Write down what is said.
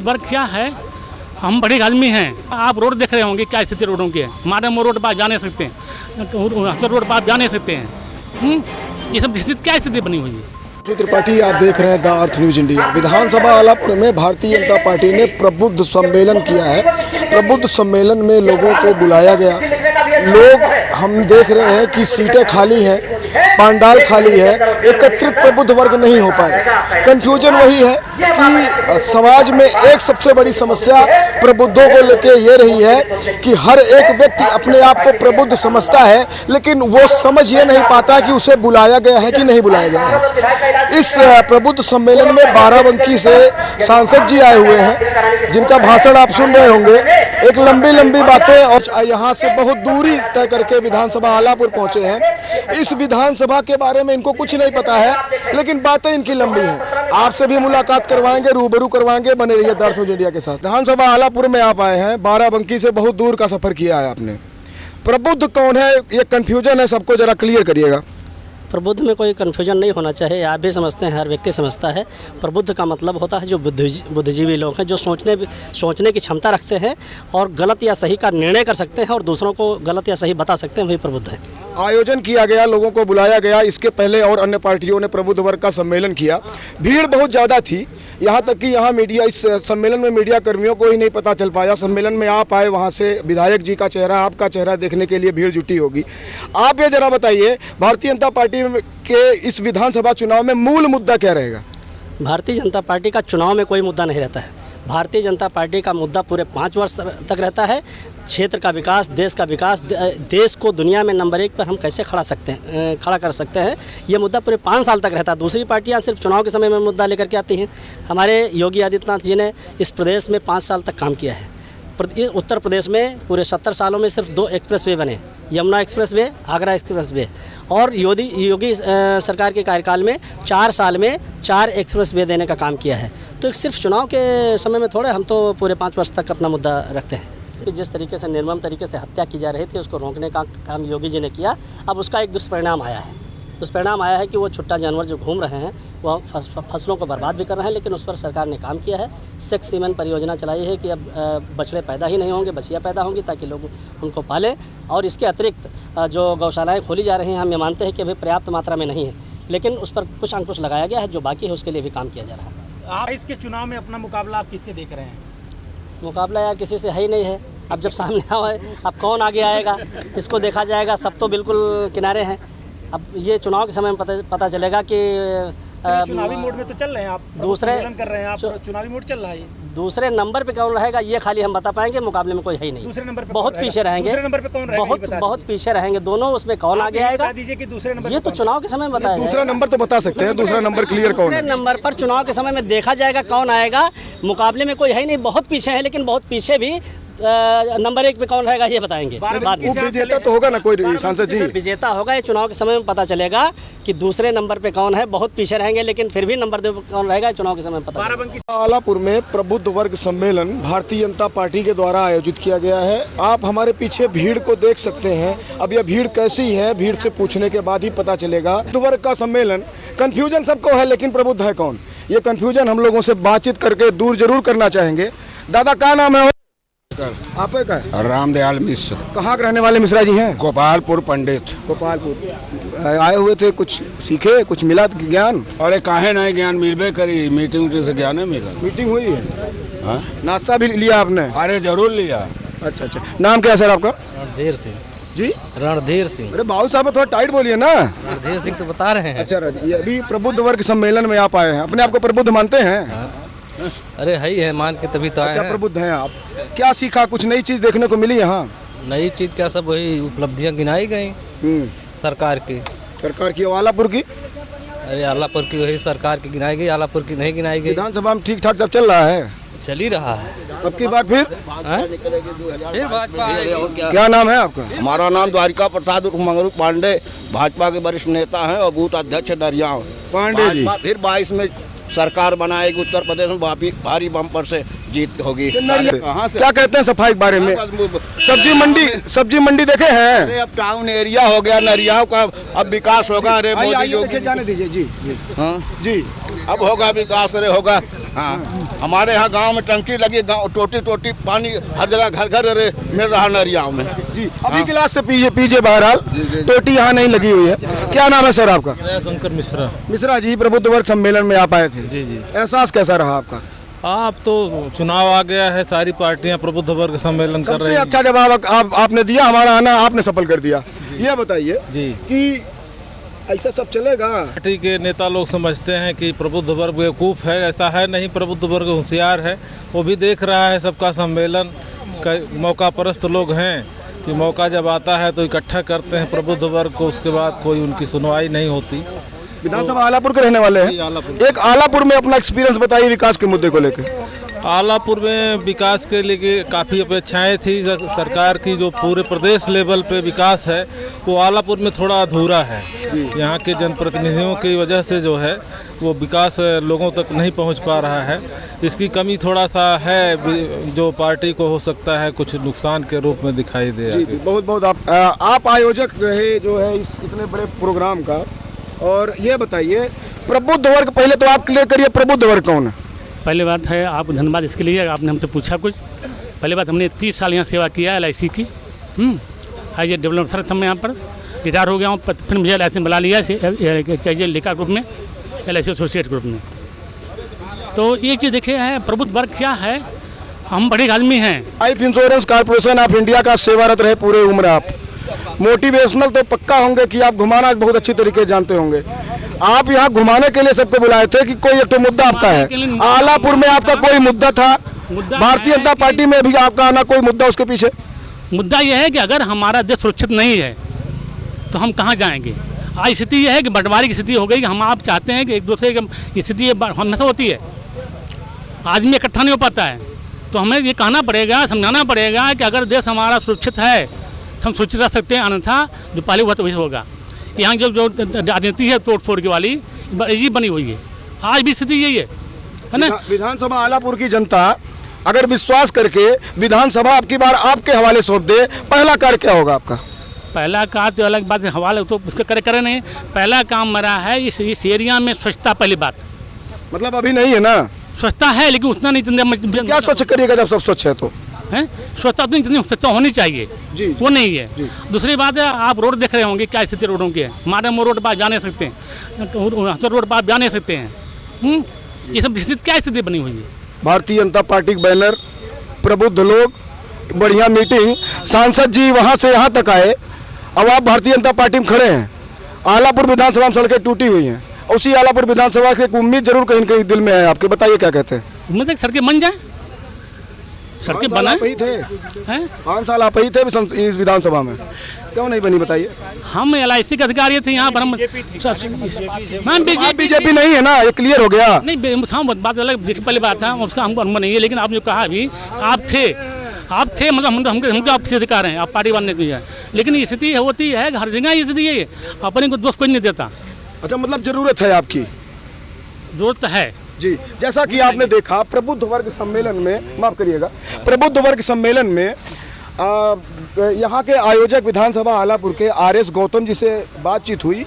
वर्ग क्या है, हम बड़े आदमी हैं। आप रोड देख रहे होंगे क्या स्थिति रोडों की है। हमारे रोड पर जा नहीं सकते हैं, रोड पर आप जा नहीं सकते हैं। ये सब स्थिति क्या स्थिति बनी हुई है। त्रिपाठी, आप देख रहे हैं द अर्थ न्यूज इंडिया। विधानसभा आलापुर में भारतीय जनता पार्टी ने प्रबुद्ध सम्मेलन किया है। प्रबुद्ध सम्मेलन में लोगों को बुलाया गया। लोग, हम देख रहे हैं कि सीटें खाली हैं, पंडाल खाली है, एकत्रित प्रबुद्ध वर्ग नहीं हो पाए। कंफ्यूजन वही है कि समाज में एक सबसे बड़ी समस्या प्रबुद्धों को लेके ये रही है कि हर एक व्यक्ति अपने आप को प्रबुद्ध समझता है, लेकिन वो समझ ये नहीं पाता कि उसे बुलाया गया है कि नहीं बुलाया गया है। इस प्रबुद्ध सम्मेलन में बाराबंकी से सांसद जी आए हुए हैं, जिनका भाषण आप सुन रहे होंगे। एक लंबी लंबी बातें, और यहाँ से बहुत दूरी तय करके विधानसभा आलापुर पहुंचे हैं। इस विधानसभा के बारे में इनको कुछ नहीं पता है, लेकिन बातें इनकी लंबी हैं। आपसे भी मुलाकात करवाएंगे, रूबरू करवाएंगे, बने रहिए द अर्थ न्यूज इंडिया के साथ। विधानसभा आलापुर में आप आए हैं, बाराबंकी से बहुत दूर का सफर किया है आपने। प्रबुद्ध कौन है, ये कंफ्यूजन है, सबको जरा क्लियर करिएगा। प्रबुद्ध में कोई कन्फ्यूजन नहीं होना चाहिए। आप भी समझते हैं, हर व्यक्ति समझता है। प्रबुद्ध का मतलब होता है जो बुद्धिजीवी लोग हैं, जो सोचने की क्षमता रखते हैं और गलत या सही का निर्णय कर सकते हैं और दूसरों को गलत या सही बता सकते हैं, वही प्रबुद्ध है। आयोजन किया गया, लोगों को बुलाया गया। इसके पहले और अन्य पार्टियों ने प्रबुद्ध वर्ग का सम्मेलन किया। भीड़ बहुत ज़्यादा थी, यहाँ तक कि यहाँ मीडिया, इस सम्मेलन में मीडिया कर्मियों को ही नहीं पता चल पाया। सम्मेलन में आप आए, वहाँ से विधायक जी का चेहरा, आपका चेहरा देखने के लिए भीड़ जुटी होगी। आप ये जरा बताइए, भारतीय जनता पार्टी के इस विधानसभा चुनाव में मूल मुद्दा क्या रहेगा? भारतीय जनता पार्टी का चुनाव में कोई मुद्दा नहीं रहता है। भारतीय जनता पार्टी का मुद्दा पूरे 5 वर्ष तक रहता है। क्षेत्र का विकास, देश का विकास, देश को दुनिया में नंबर 1 पर हम कैसे खड़ा कर सकते हैं, ये मुद्दा पूरे 5 साल तक रहता है। दूसरी पार्टियां सिर्फ चुनाव के समय में मुद्दा लेकर के आती हैं। हमारे योगी आदित्यनाथ जी ने इस प्रदेश में 5 साल तक काम किया है। उत्तर प्रदेश में पूरे 70 सालों में सिर्फ 2 एक्सप्रेस वे बने, Yamuna express way, Agra express way. और योगी सरकार के कार्यकाल में 4 साल में 4 एक्सप्रेस वे देने का काम किया है। तो सिर्फ चुनाव के समय में थोड़े, हम तो पूरे 5 वर्ष तक अपना मुद्दा रखते हैं। जिस तरीके से निर्मम तरीके से हत्या की जा रही थी, उसको रोकने का काम योगी जी ने किया। अब उसका एक दुष्परिणाम आया है। दुष्परिणाम आया है कि वो छुट्टा जानवर जो घूम रहे हैं, वह फसलों को बर्बाद भी कर रहे हैं, लेकिन उस पर सरकार ने काम किया है। सेक्स सीमन परियोजना चलाई है कि अब बछड़े पैदा ही नहीं होंगे, बछियाँ पैदा होंगी ताकि लोग उनको पालें। और इसके अतिरिक्त जो गौशालाएँ खोली जा रही हैं, हम ये मानते हैं कि अभी पर्याप्त मात्रा में नहीं है, लेकिन उस पर कुछ अंकुश लगाया गया है। जो बाकी है उसके लिए भी काम किया जा रहा है। आप इसके चुनाव में अपना मुकाबला आप किससे देख रहे हैं? मुकाबला यार किसी से है ही नहीं है। अब जब सामने आए, अब कौन आगे आएगा इसको देखा जाएगा। सब तो बिल्कुल किनारे हैं। अब ये चुनाव के समय में पता चलेगा कि चुनावी मोड में तो चल रहे हैं आप, दूसरे कर रहे हैं आप, चुनावी मोड चल रहा है। दूसरे नंबर पे कौन रहेगा ये खाली हम बता पाएंगे, मुकाबले में कोई है ही नहीं। दूसरे नंबर पे बहुत पीछे रहेंगे। दूसरे नंबर पे कौन रहेगा? बहुत पीछे रहेंगे दोनों। उसमें कौन आगे आएगा दीजिए कि दूसरे नंबर, ये तो चुनाव के समय बताया। दूसरा नंबर तो बता सकते हैं, दूसरा नंबर क्लियर कौन है? दूसरे नंबर पर चुनाव के समय में देखा जाएगा कौन आएगा। मुकाबले में कोई है ही नहीं, बहुत पीछे है, लेकिन बहुत पीछे भी नंबर 1 पे कौन रहेगा ये बताएंगे बाद में। विजेता तो होगा ना कोई सांसद जी? विजेता होगा, ये चुनाव के समय में पता चलेगा कि दूसरे नंबर पे कौन है। बहुत पीछे रहेंगे, लेकिन फिर भी नंबर 2 पे कौन रहेगा चुनाव के समय में पता चलेगा। आलापुर में प्रबुद्ध वर्ग सम्मेलन भारतीय जनता पार्टी के द्वारा आयोजित किया गया है। आप हमारे पीछे भीड़ को देख सकते हैं। अब यह भीड़ कैसी है, भीड़ से पूछने के बाद ही पता चलेगा। प्रबुद्ध वर्ग का सम्मेलन, कंफ्यूजन सबको है, लेकिन प्रबुद्ध है कौन, ये कंफ्यूजन हम लोगों से बातचीत करके दूर जरूर करना चाहेंगे। दादा क्या नाम है आपका? का रामदयाल मिश्र। कहाँ के रहने वाले मिश्रा जी हैं? गोपालपुर पंडित। गोपालपुर आए हुए थे, कुछ सीखे, कुछ मिला ज्ञान? अरे काहे नहीं ज्ञान मिलबे करी, मीटिंग से ज्ञान मिला। मीटिंग हुई है? हाँ? नाश्ता भी लिया आपने? अरे जरूर लिया। अच्छा अच्छा। नाम क्या है सर आपका? रणधीर सिंह जी। रणधीर सिंह। अरे बाबू साहब थोड़ा टाइट बोलिए ना। रणधीर सिंह तो बता रहे हैं। अच्छा, ये अभी प्रबुद्ध वर्ग सम्मेलन में आप आए हैं, अपने आप को प्रबुद्ध मानते हैं? अरे है मान के तभी तो आए हैं। अच्छा, प्रबुद्ध हैं आप। क्या सीखा, कुछ नई चीज देखने को मिली यहाँ? नई चीज क्या, सब वही उपलब्धियाँ गिनाई गई सरकार की। आलापुर की? अरे आलापुर की वही सरकार की गिनाई गई, आलापुर की नहीं गिनाई गई। विधानसभा में ठीक ठाक सब चल रहा है? चल ही रहा है। अब की बार फिर भाजपा। क्या नाम है आपका? हमारा नाम द्वारिका प्रसाद उर्फ मंगरू पांडे, भाजपा के वरिष्ठ नेता हैं और बूथ अध्यक्ष डरियाव पांडे जी। फिर 22 में सरकार बनाएगी, उत्तर प्रदेश में भारी बम्पर से जीत होगी। कहाँ से? क्या कहते हैं सफाई के बारे में? सब्जी मंडी देखे हैं? अरे अब टाउन एरिया हो गया, नरियाव का अब विकास होगा। अरे मोदी जी जाने दीजिए। जी हाँ जी, अब होगा विकास, अरे होगा। हाँ हमारे यहाँ गांव में टंकी लगी, गांव टोटी टोटी पानी हर जगह घर घर मिल रहा नरियाओं में। जी अभी गिलास से पीजिए बहरहाल, टोटी यहाँ नहीं लगी हुई है। क्या नाम है सर आपका? शंकर मिश्रा। मिश्रा जी, प्रबुद्ध वर्ग सम्मेलन में आप आए थे, जी जी। एहसास कैसा रहा आपका? आप तो चुनाव आ गया है, सारी पार्टियां प्रबुद्ध वर्ग सम्मेलन कर रही सबसे हैं। अच्छा जवाब आपने दिया, हमारा आना आपने सफल कर दिया। ये बताइए जी कि ऐसा सब चलेगा? पार्टी के नेता लोग समझते हैं कि प्रबुद्ध वर्ग बेवकूफ़ है, ऐसा है नहीं, प्रबुद्ध वर्ग होशियार है। वो भी देख रहा है सबका सम्मेलन, मौका परस्त लोग हैं कि मौका जब आता है तो इकट्ठा करते हैं प्रबुद्ध वर्ग को, उसके बाद कोई उनकी सुनवाई नहीं होती। विधानसभा आलापुर के रहने वाले जी, हैं, आलापुर। एक आलापुर में अपना एक्सपीरियंस बताइए विकास के मुद्दे को लेकर। आलापुर में विकास के लिए काफ़ी अपेक्षाएं थी सरकार की, जो पूरे प्रदेश लेवल पे विकास है वो आलापुर में थोड़ा अधूरा है। यहाँ के जनप्रतिनिधियों की वजह से जो है वो विकास लोगों तक नहीं पहुँच पा रहा है। इसकी कमी थोड़ा सा है, जो पार्टी को हो सकता है कुछ नुकसान के रूप में दिखाई दे। जी बहुत बहुत आप आयोजक रहे जो है इस इतने बड़े प्रोग्राम का, और ये बताइए प्रबुद्ध वर्ग, पहले तो आप क्लियर करिए प्रबुद्ध वर्ग कौन है? पहली बात है, आप धन्यवाद इसके लिए, आपने हमसे पूछा कुछ। पहली बात, हमने 30 साल यहाँ सेवा किया है LIC की। है ये डेवलपर था, मैं यहाँ पर रिटायर हो गया हूँ, फिर मुझे LIC बुला लिया चाहिए लिखा ग्रुप में, LIC एसोसिएट ग्रुप में। तो ये चीज़ देखिए है, प्रबुद्ध वर्ग क्या है, हम बड़े आदमी हैं। Life insurance corporation of India का सेवारत रहे पूरे उम्र आप। मोटिवेशनल तो पक्का होंगे कि आप घुमाना बहुत अच्छी तरीके से जानते होंगे। आप यहाँ घुमाने के लिए सबको बुलाए थे कि कोई एक तो मुद्दा आपका है, आलापुर में आपका कोई मुद्दा था, भारतीय जनता पार्टी में भी आपका आना कोई मुद्दा उसके पीछे? मुद्दा यह है कि अगर हमारा देश सुरक्षित नहीं है तो हम कहाँ जाएंगे। आज स्थिति यह है कि बंटवारे की स्थिति हो गई कि हम आप चाहते हैं कि एक दूसरे की स्थिति हमेशा होती है, आदमी इकट्ठा नहीं हो पाता है। तो हमें ये कहना पड़ेगा, समझाना पड़ेगा कि अगर देश हमारा सुरक्षित है तो हम सुरक्षित रह सकते हैं, अन्यथा जो पहले हुआ तो वही होगा। यहाँ जो राजनीति है तोड़ फोड़ की वाली ये बनी हुई है, आज भी स्थिति यही है ना। विधानसभा आलापुर की जनता अगर विश्वास करके विधानसभा आपकी बार आपके हवाले सौंप दे, पहला कार्य क्या होगा आपका? पहला काम तो अलग बात है, हवाले तो उसका करे नहीं। पहला काम मेरा है इस एरिया में स्वच्छता, पहली बात। मतलब अभी नहीं है ना? स्वच्छता है लेकिन उतना नहीं। क्या स्वच्छ करिएगा जब सब स्वच्छ है तो? स्वच्छता तो जितनी स्वच्छता होनी चाहिए जी, वो नहीं है। दूसरी बात है, आप रोड देख रहे होंगे क्या स्थिति रोडों की है। माडम रोड पर आप जा नहीं सकते हैं, रोड पर आप जा नहीं सकते हैं। ये सब स्थिति क्या स्थिति बनी हुई है। भारतीय जनता पार्टी के बैनर, प्रबुद्ध लोग, बढ़िया मीटिंग, सांसद जी वहाँ से यहाँ तक आए, अब आप भारतीय जनता पार्टी में खड़े हैं। आलापुर विधानसभा में सड़कें टूटी हुई हैं, उसी आलापुर विधानसभा की एक उम्मीद जरूर कहीं कहीं दिल में है आपके, बताइए क्या कहते हैं? उम्मीद है सड़कें बन जाए, सड़कें बनाए। 5 साल आप ही थे इस विधानसभा में, क्यों नहीं बनी बताइए? हम LIC के अधिकारी थे यहाँ पर, हम बीजेपी नहीं है ना, ये क्लियर हो गया। नहीं हम बात अलग, पहली बात था उसका हमको अनुभव नहीं है, लेकिन आपने कहा अभी आप थे मतलब हमको आपसे अधिकार हैं, आप पार्टी बनने की है। लेकिन स्थिति होती है हर जगह, स्थिति है, अपने को दोस्त कोई नहीं देता। अच्छा, मतलब जरूरत है आपकी? जरूरत है जी। जैसा कि आपने देखा प्रबुद्ध वर्ग सम्मेलन में, माफ करिएगा, प्रबुद्ध वर्ग सम्मेलन में यहाँ के आयोजक विधानसभा आलापुर के RS गौतम जी से बातचीत हुई।